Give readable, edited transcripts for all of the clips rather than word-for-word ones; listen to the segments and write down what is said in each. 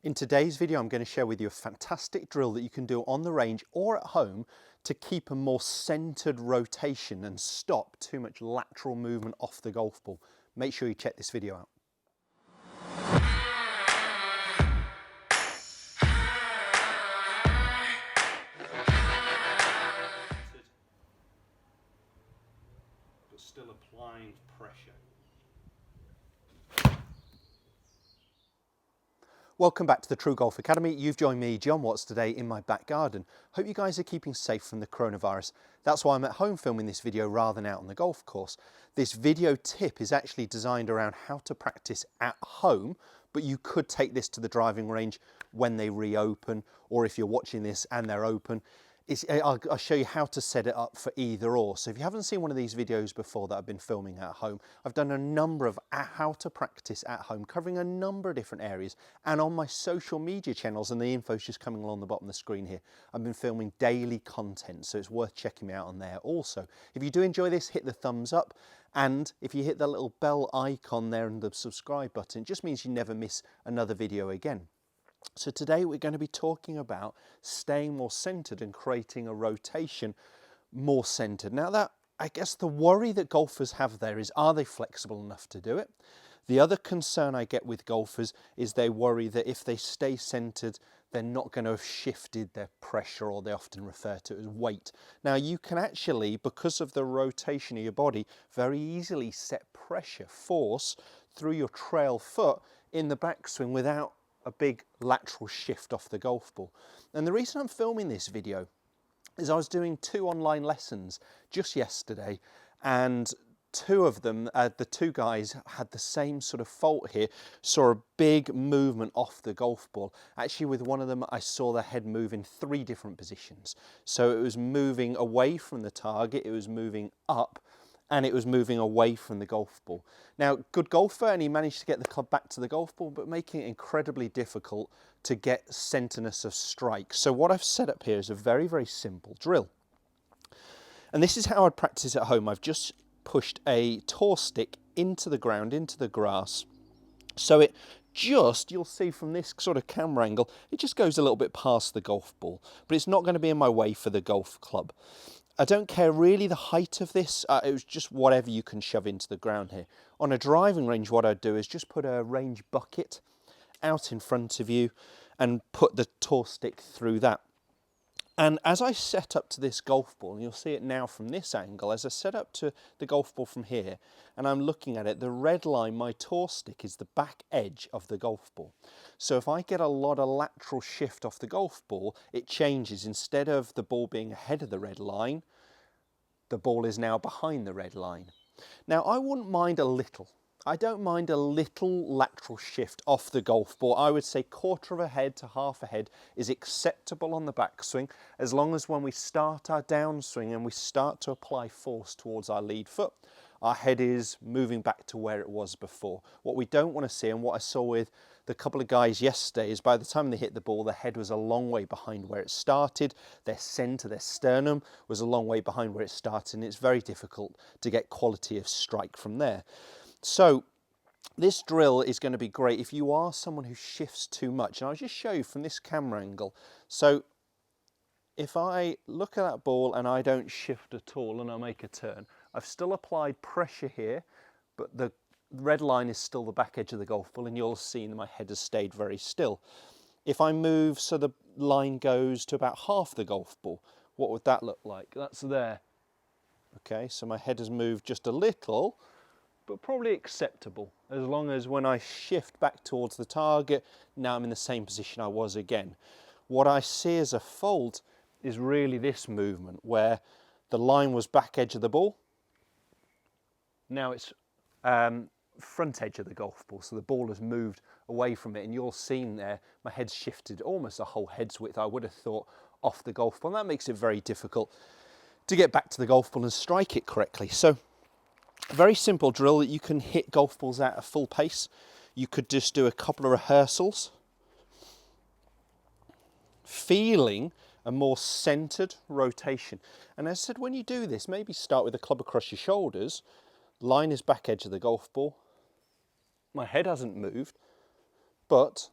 In today's video, I'm going to share with you a fantastic drill that you can do on the range or at home to keep a more centered rotation and stop too much lateral movement off the golf ball. Make sure you check this video out. But still applying pressure. Welcome back to the TruGolf Academy. You've joined me, Jon Watts, today in my back garden. Hope you guys are keeping safe from the coronavirus. That's why I'm at home filming this video rather than out on the golf course. This video tip is actually designed around how to practice at home, but you could take this to the driving range when they reopen, or if you're watching this and they're open. I'll show you how to set it up for either or. So if you haven't seen one of these videos before that I've been filming at home, I've done a number of how to practice at home, covering a number of different areas. And on my social media channels, and the info's just coming along the bottom of the screen here, I've been filming daily content, so it's worth checking me out on there also. If you do enjoy this, hit the thumbs up. And if you hit the little bell icon there and the subscribe button, it just means you never miss another video again. So today we're going to be talking about staying more centered and creating a rotation more centered. Now I guess the worry that golfers have there is, are they flexible enough to do it? The other concern I get with golfers is they worry that if they stay centered, they're not going to have shifted their pressure, or they often refer to it as weight. Now you can actually, because of the rotation of your body, very easily set pressure, force through your trail foot in the backswing without a big lateral shift off the golf ball. And the reason I'm filming this video is I was doing 2 online lessons just yesterday, and two of them, the two guys had the same sort of fault here, saw a big movement off the golf ball. Actually, with one of them, I saw the head move in 3 different positions. So it was moving away from the target, it was moving up, and it was moving away from the golf ball. Now, good golfer, and he managed to get the club back to the golf ball, but making it incredibly difficult to get centerness of strike. So what I've set up here is a very, very simple drill. And this is how I'd practice at home. I've just pushed a tour stick into the ground, into the grass. So it just, you'll see from this sort of camera angle, it just goes a little bit past the golf ball, but it's not going to be in my way for the golf club. I don't care really the height of this, it was just whatever you can shove into the ground here. On a driving range, what I'd do is just put a range bucket out in front of you and put the tour stick through that. And as I set up to this golf ball, and you'll see it now from this angle, as I set up to the golf ball from here, and I'm looking at it, the red line, my tour stick, is the back edge of the golf ball. So if I get a lot of lateral shift off the golf ball, it changes. Instead of the ball being ahead of the red line, the ball is now behind the red line. Now, I wouldn't mind a little. I don't mind a little lateral shift off the golf ball. I would say 1/4 of a head to 1/2 a head is acceptable on the backswing, as long as when we start our downswing and we start to apply force towards our lead foot, our head is moving back to where it was before. What we don't want to see, and what I saw with the couple of guys yesterday, is by the time they hit the ball, the head was a long way behind where it started. Their center, their sternum was a long way behind where it started, and it's very difficult to get quality of strike from there. So this drill is going to be great if you are someone who shifts too much. And I'll just show you from this camera angle. So if I look at that ball and I don't shift at all and I make a turn, I've still applied pressure here, but the red line is still the back edge of the golf ball, and you'll see that my head has stayed very still. If I move so the line goes to about half the golf ball, what would that look like? That's there. Okay, so my head has moved just a little, but probably acceptable, as long as when I shift back towards the target, now I'm in the same position I was again. What I see as a fault is really this movement, where the line was back edge of the ball. Now it's front edge of the golf ball, so the ball has moved away from it, and you'll see there, my head's shifted almost a whole head's width, I would have thought, off the golf ball, and that makes it very difficult to get back to the golf ball and strike it correctly. So a very simple drill that you can hit golf balls at a full pace. You could just do a couple of rehearsals, feeling a more centered rotation. And as I said, when you do this, maybe start with a club across your shoulders. Line is back edge of the golf ball. My head hasn't moved, but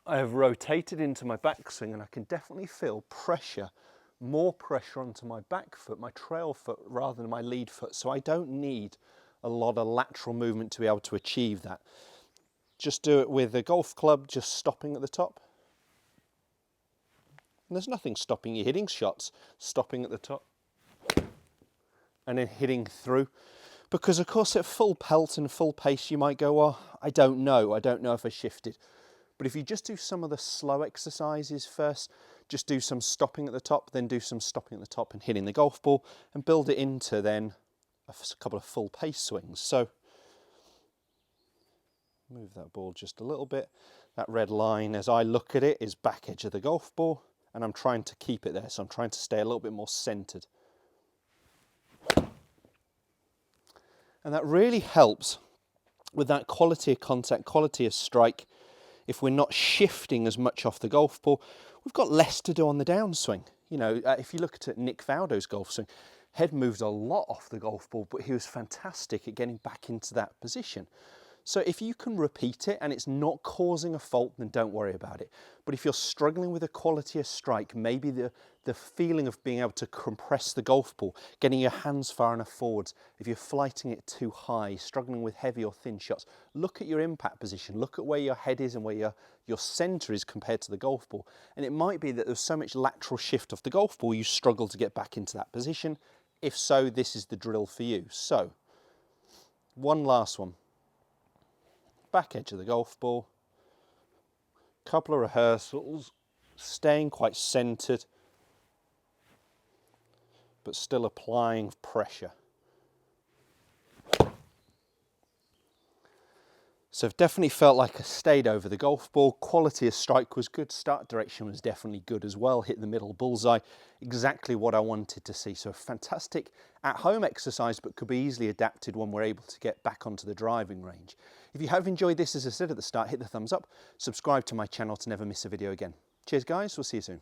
I have rotated into my backswing and I can definitely feel pressure, more pressure onto my back foot, my trail foot, rather than my lead foot. So I don't need a lot of lateral movement to be able to achieve that. Just do it with a golf club, just stopping at the top. And there's nothing stopping you hitting shots, stopping at the top and then hitting through. Because of course at full pelt and full pace you might go, well, I don't know if I shifted. But if you just do some of the slow exercises first, just do some stopping at the top, then do some stopping at the top and hitting the golf ball, and build it into then a couple of full pace swings. So move that ball just a little bit. That red line, as I look at it, is back edge of the golf ball, and I'm trying to keep it there. So I'm trying to stay a little bit more centered. And that really helps with that quality of contact, quality of strike. If we're not shifting as much off the golf ball, we've got less to do on the downswing. You know, if you look at Nick Faldo's golf swing, head moved a lot off the golf ball, but he was fantastic at getting back into that position. So if you can repeat it and it's not causing a fault, then don't worry about it. But if you're struggling with a quality of strike, maybe the feeling of being able to compress the golf ball, getting your hands far enough forwards, if you're flighting it too high, struggling with heavy or thin shots, look at your impact position, look at where your head is and where your center is compared to the golf ball. And it might be that there's so much lateral shift off the golf ball, you struggle to get back into that position. If so, this is the drill for you. So, one last one. Back edge of the golf ball, couple of rehearsals, staying quite centered, but still applying pressure. So I've definitely felt like I stayed over the golf ball. Quality of strike was good. Start direction was definitely good as well. Hit the middle bullseye. Exactly what I wanted to see. So a fantastic at-home exercise, but could be easily adapted when we're able to get back onto the driving range. If you have enjoyed this, as I said at the start, hit the thumbs up. Subscribe to my channel to never miss a video again. Cheers guys, we'll see you soon.